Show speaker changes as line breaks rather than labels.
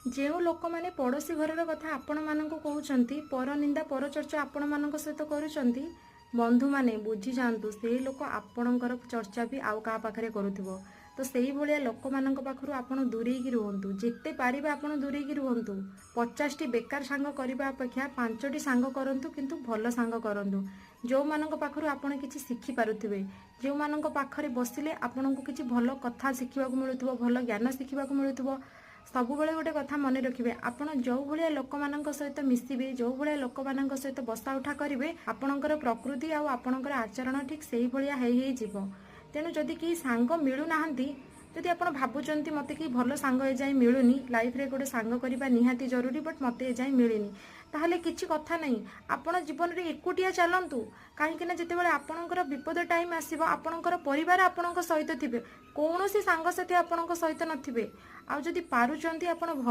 ଯେଉଁ ଲୋକମାନେ ପଡ଼ୋଶୀ ଘରର କଥା ଆପଣମାନଙ୍କୁ କହୁଛନ୍ତି, ପରନିନ୍ଦା ପରଚର୍ଚ୍ଚା ଆପଣମାନଙ୍କ ସହିତ କରୁଛନ୍ତି, ବନ୍ଧୁମାନେ ବୁଝିଯାଆନ୍ତୁ ସେଇ ଲୋକ ଆପଣଙ୍କର ଚର୍ଚ୍ଚା ବି ଆଉ କାହା ପାଖରେ କରୁଥିବ। ତ ସେଇଭଳିଆ ଲୋକମାନଙ୍କ ପାଖରୁ ଆପଣ ଦୂରେଇକି ରୁହନ୍ତୁ। ଯେତେ ପାରିବେ ଆପଣ ଦୂରେଇକି ରୁହନ୍ତୁ। 50ଟି ବେକାର ସାଙ୍ଗ କରିବା ଅପେକ୍ଷା 5ଟି ସାଙ୍ଗ କରନ୍ତୁ, କିନ୍ତୁ ଭଲ ସାଙ୍ଗ କରନ୍ତୁ। ଯେଉଁମାନଙ୍କ ପାଖରୁ ଆପଣ କିଛି ଶିଖିପାରୁଥିବେ, ଯେଉଁମାନଙ୍କ ପାଖରେ ବସିଲେ ଆପଣଙ୍କୁ କିଛି ଭଲ କଥା ଶିଖିବାକୁ ମିଳୁଥିବ, ଭଲ ଜ୍ଞାନ ଶିଖିବାକୁ ମିଳୁଥିବ। ସବୁବେଳେ ଗୋଟେ କଥା ମନେ ରଖିବେ, ଆପଣ ଯେଉଁ ଭଳିଆ ଲୋକମାନଙ୍କ ସହିତ ମିଶିବେ, ଯେଉଁ ଭଳିଆ ଲୋକମାନଙ୍କ ସହିତ ବସା ଉଠା କରିବେ, ଆପଣଙ୍କର ପ୍ରକୃତି ଆଉ ଆପଣଙ୍କର ଆଚରଣ ଠିକ୍ ସେଇଭଳିଆ ହେଇଯିବ। ତେଣୁ ଯଦି କେହି ସାଙ୍ଗ ମିଳୁନାହାନ୍ତି, ଯଦି ଆପଣ ଭାବୁଛନ୍ତି ମୋତେ କେହି ଭଲ ସାଙ୍ଗ ଏଯାଏଁ ମିଳୁନି, ଲାଇଫରେ ଗୋଟେ ସାଙ୍ଗ କରିବା ନିହାତି ଜରୁରୀ, ବଟ୍ ମୋତେ ଏଯାଏଁ ମିଳିନି, ତାହେଲେ କିଛି କଥା ନାହିଁ। ଆପଣ ଜୀବନରେ ଏକୁଟିଆ ଚାଲନ୍ତୁ। କାହିଁକିନା ଯେତେବେଳେ ଆପଣଙ୍କର ବିପଦ ଟାଇମ୍ ଆସିବ, ଆପଣଙ୍କର ପରିବାର ଆପଣଙ୍କ ସହିତ ଥିବେ, କୌଣସି ସାଙ୍ଗସାଥି ଆପଣଙ୍କ ସହିତ ନଥିବେ। ଆଉ ଯଦି ପାରୁଛନ୍ତି ଆପଣ